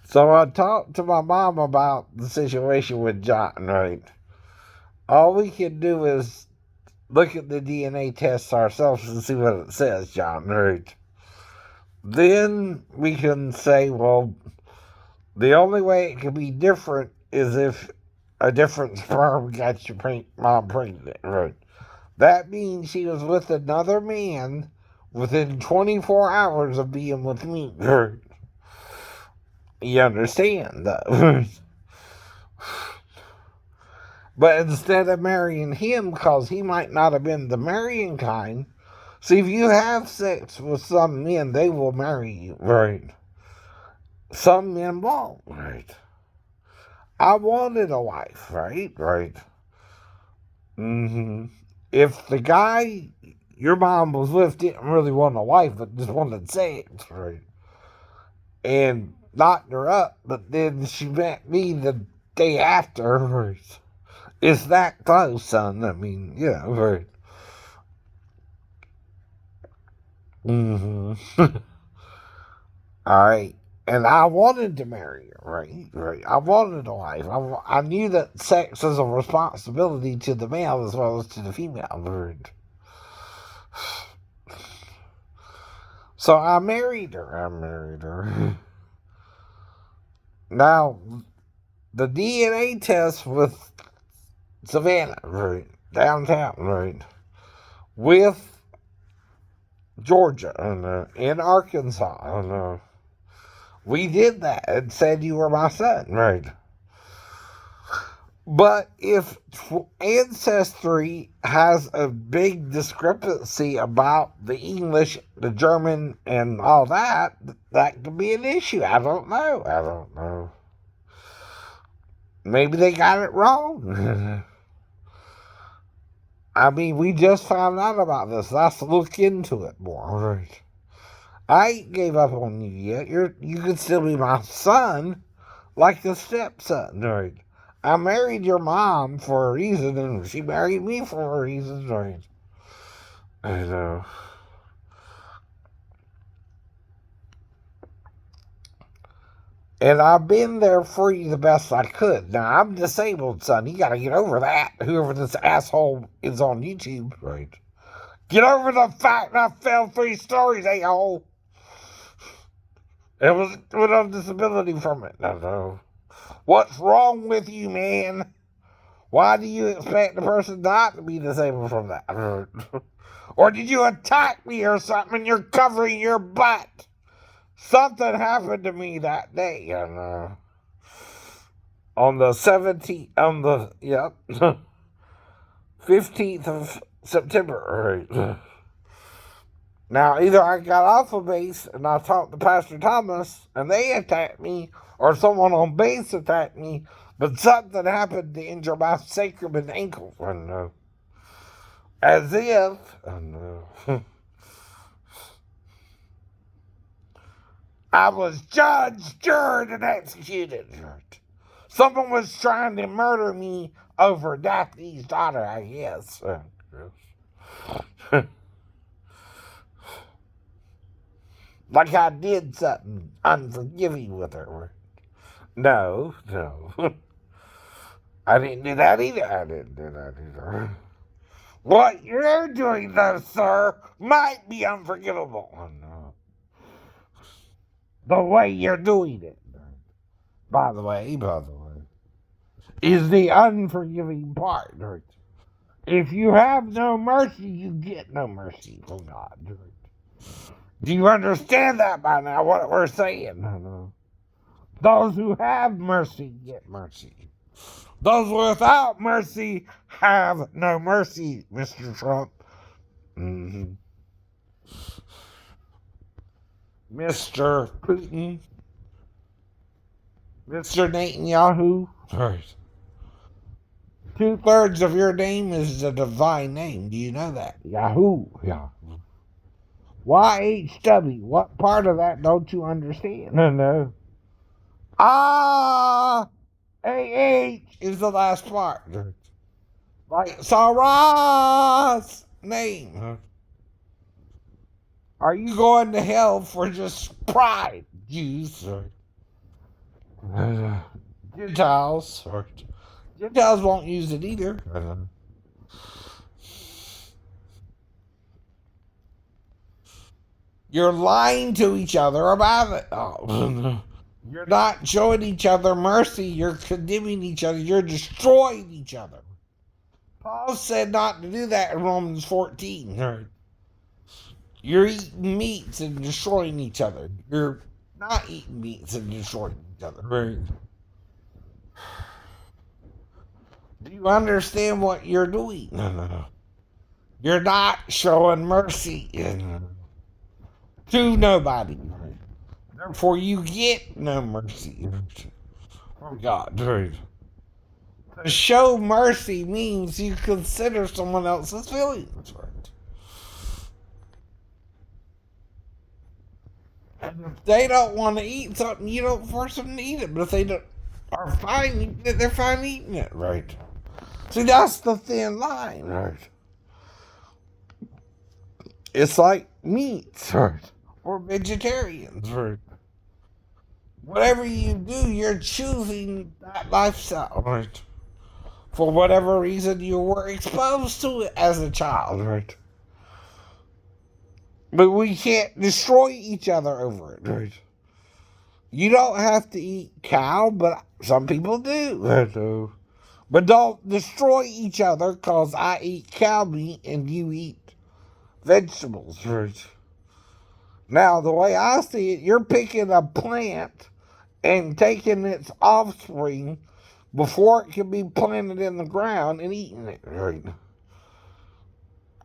So I talked to my mom about the situation with John, right? All we can do is look at the DNA tests ourselves and see what it says, John, right? Then we can say, well, the only way it can be different is if a different sperm got your mom pregnant, right? That means she was with another man within 24 hours of being with me. Right? You understand, though. But instead of marrying him, because he might not have been the marrying kind, see, if you have sex with some men, they will marry you, right? Some men won't, right? I wanted a wife, right? Right. Mm-hmm. If the guy your mom was with didn't really want a wife, but just wanted sex, right? And knocked her up, but then she met me the day after, right? It's that close, son. I mean, right. Mm-hmm. All right. And I wanted to marry her, right? Right. I wanted a wife. I knew that sex is a responsibility to the male as well as to the female, right? So I married her. I married her. Now, the DNA test with Savannah, right? Downtown, right? With Georgia and in Arkansas. And, we did that and said you were my son, right? But if Ancestry has a big discrepancy about the English, the German, and all that, that could be an issue. I don't know. I don't know. Maybe they got it wrong. I mean, we just found out about this. Let's look into it more. Right. I ain't gave up on you yet. You can still be my son, like a stepson. Right. I married your mom for a reason, and she married me for a reason. Right. I know. And I've been there for you the best I could. Now, I'm disabled, son. You gotta get over that. Whoever this asshole is on YouTube. Right. Get over the fact I fell 3 stories, a-hole. It was with a disability from it. No, no. What's wrong with you, man? Why do you expect the person not to be disabled from that? Or did you attack me or something and you're covering your butt? Something happened to me that day. And, on the 17th, yep, 15th of September. Right. Now, either I got off of base and I talked to Pastor Thomas and they attacked me, or someone on base attacked me, but something happened to injure my sacrum and ankle. As if, I was judged, jured, and executed. Someone was trying to murder me over Daphne's daughter, I guess. Like I did something unforgiving with her. No, no. I didn't do that either. I didn't do that either. What you're doing, though, sir, might be unforgivable. Oh, no. The way you're doing it, by the way, is the unforgiving part. If you have no mercy, you get no mercy from God. Do you understand that by now, what we're saying? No. Those who have mercy get mercy. Those without mercy have no mercy, Mr. Trump. Mm-hmm. Mr. Putin. Mr. Netanyahu. Right. 2/3 of your name is a divine name. Do you know that? Yahoo. Yeah. YHW. What part of that don't you understand? No. Ah. AH is the last part. Like Sarah's name. Are you going to hell for just pride, Jews? Gentiles, Gentiles won't use it either. You're lying to each other about it. Oh. You're not showing each other mercy. You're condemning each other. You're destroying each other. Paul said not to do that in Romans 14. You're eating meats and destroying each other. You're not eating meats and destroying each other. Right? Do you understand what you're doing? No. You're not showing mercy to nobody. Therefore, you get no mercy from God. Right? To show mercy means you consider someone else's feelings. Right? And if they don't want to eat something, you don't force them to eat it. But if they are fine, they're fine eating it. Right? See, that's the thin line. Right? It's like meats. Right? Or vegetarians. Right? Whatever you do, you're choosing that lifestyle. Right? For whatever reason you were exposed to it as a child, right? But we can't destroy each other over it, right? You don't have to eat cow, but some people do. But don't destroy each other because I eat cow meat and you eat vegetables, right? Now, the way I see it, you're picking a plant and taking its offspring before it can be planted in the ground and eating it, right?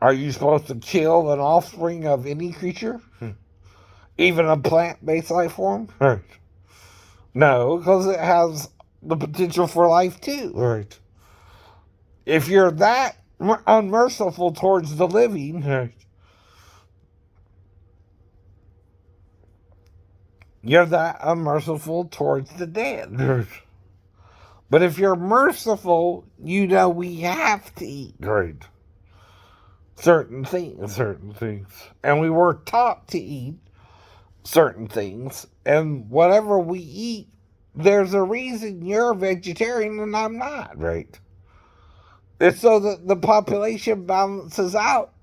Are you supposed to kill an offspring of any creature? Even a plant-based life form? Right. No, because it has the potential for life too. Right. If you're that unmerciful towards the living, right, you're that unmerciful towards the dead. Right. But if you're merciful, you know we have to eat. Right. Certain things. And we were taught to eat certain things. And whatever we eat, there's a reason you're a vegetarian and I'm not, right? It's so that the population balances out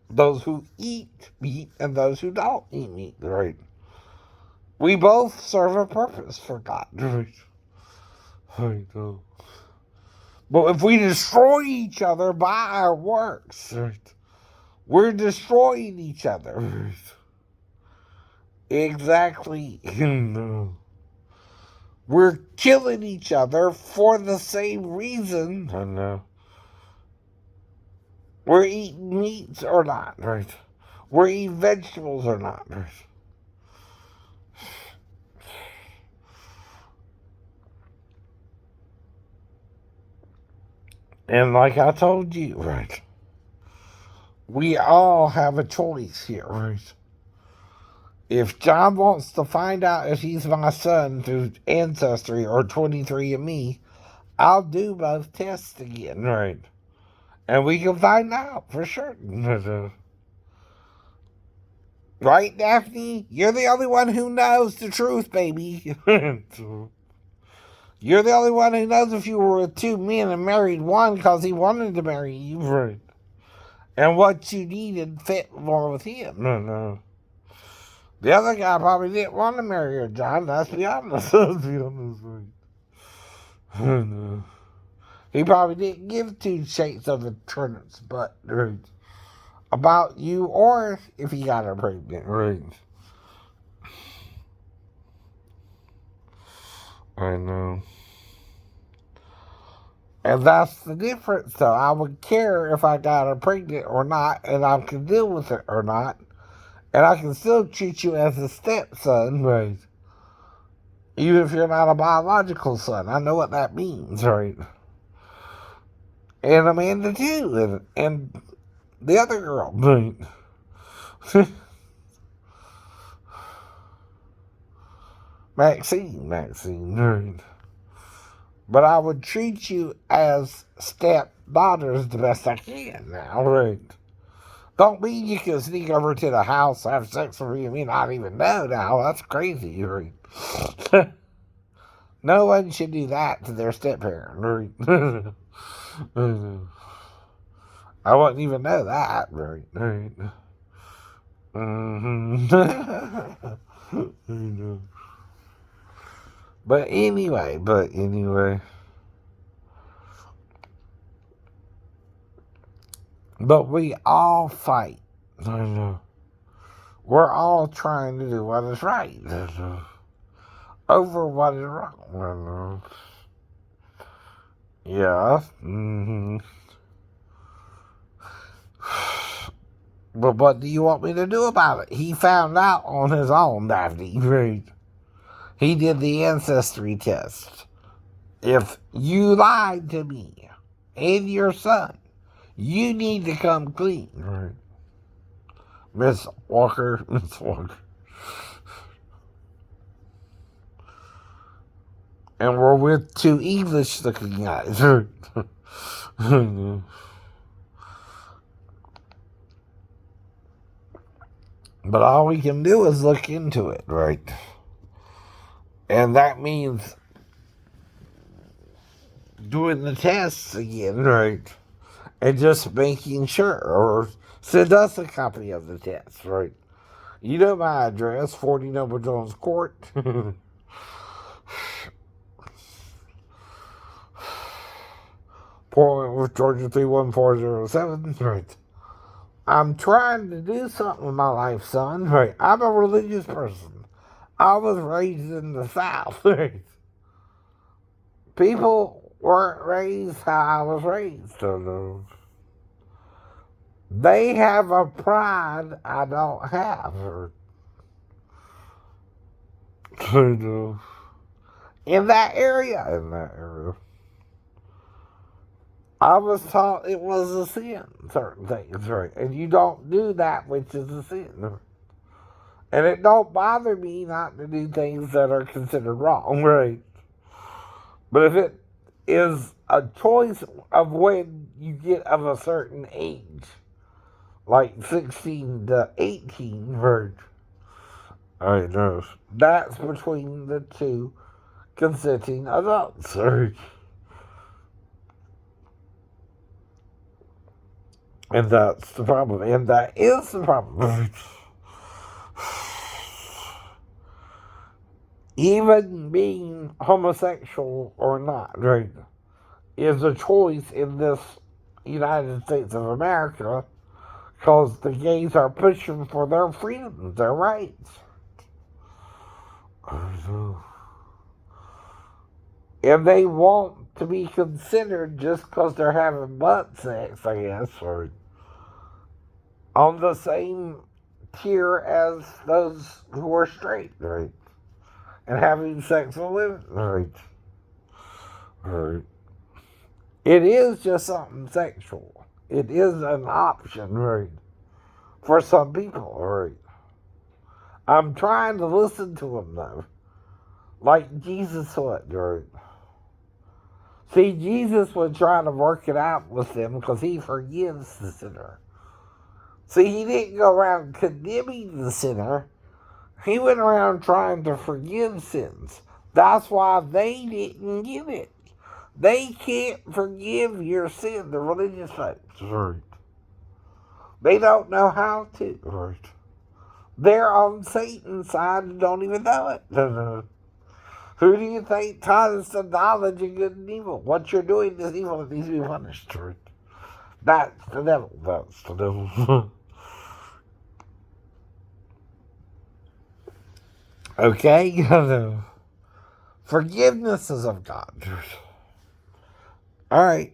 those who eat meat and those who don't eat meat, right? We both serve a purpose for God, right? I know. But if we destroy each other by our works, right, we're destroying each other. Right? Exactly. No. We're killing each other for the same reason. I know. We're eating meats or not, right? We're eating vegetables or not, right? And like I told you, right, we all have a choice here, right? If John wants to find out if he's my son through Ancestry or 23andMe, I'll do both tests again, right? And we can find out for certain. Right, Daphne? You're the only one who knows the truth, baby. You're the only one who knows if you were with two men and married one because he wanted to marry you. Right. And what you needed fit more with him. No. The other guy probably didn't want to marry her, John. Let's be honest. Right. No. He probably didn't give two shakes of a turnip's butt, right, about you or if he got her pregnant, right? I know. And that's the difference, though. I would care if I got her pregnant or not, and I can deal with it or not. And I can still treat you as a stepson, right? Even if you're not a biological son. I know what that means, right? And Amanda, too. And the other girl, right? Maxine, right? But I would treat you as stepdaughters the best I can now, right? Don't mean you can sneak over to the house, have sex with me, and me not even know now. That's crazy, right? No one should do that to their step-parent. I wouldn't even know that. Right. But anyway. But we all fight. We're all trying to do what is right over what is wrong. Yeah. But what do you want me to do about it? He found out on his own, Daphne. Right. He did the ancestry test. If you lied to me and your son, you need to come clean. Right. Miss Walker. And we're with two English-looking guys. But all we can do is look into it, right? And that means doing the tests again, right? And just making sure, or send us a copy of the test, right? You know my address, 40 Noble Jones Court. Portland with Georgia 31407, right? I'm trying to do something with my life, son. Right. I'm a religious person. I was raised in the South. Right. People weren't raised how I was raised. They have a pride I don't have. In that area. I was taught it was a sin, certain things, right? And you don't do that which is a sin. And it don't bother me not to do things that are considered wrong, right? But if it is a choice of when you get of a certain age, like 16 to 18, right? I know. That's between the two consenting adults, right? And that's the problem. And that is the problem. Even being homosexual or not, right, is a choice in this United States of America because the gays are pushing for their freedoms, their rights. And they want to be considered just because they're having butt sex, I guess, or on the same tier as those who are straight, right? And having sex with women, right? It is just something sexual. It is an option, right? For some people, right? I'm trying to listen to them, though. Like Jesus would, right? See, Jesus would try to work it out with them because he forgives the sinner. See, he didn't go around condemning the sinner. He went around trying to forgive sins. That's why they didn't get it. They can't forgive your sin, the religious folks. Right. They don't know how to. Right. They're on Satan's side and don't even know it. Who do you think taught us the knowledge of good and evil? What you're doing is evil and needs to be punished. Right. That's the devil. That's the devil. Okay? Forgiveness is of God. All right.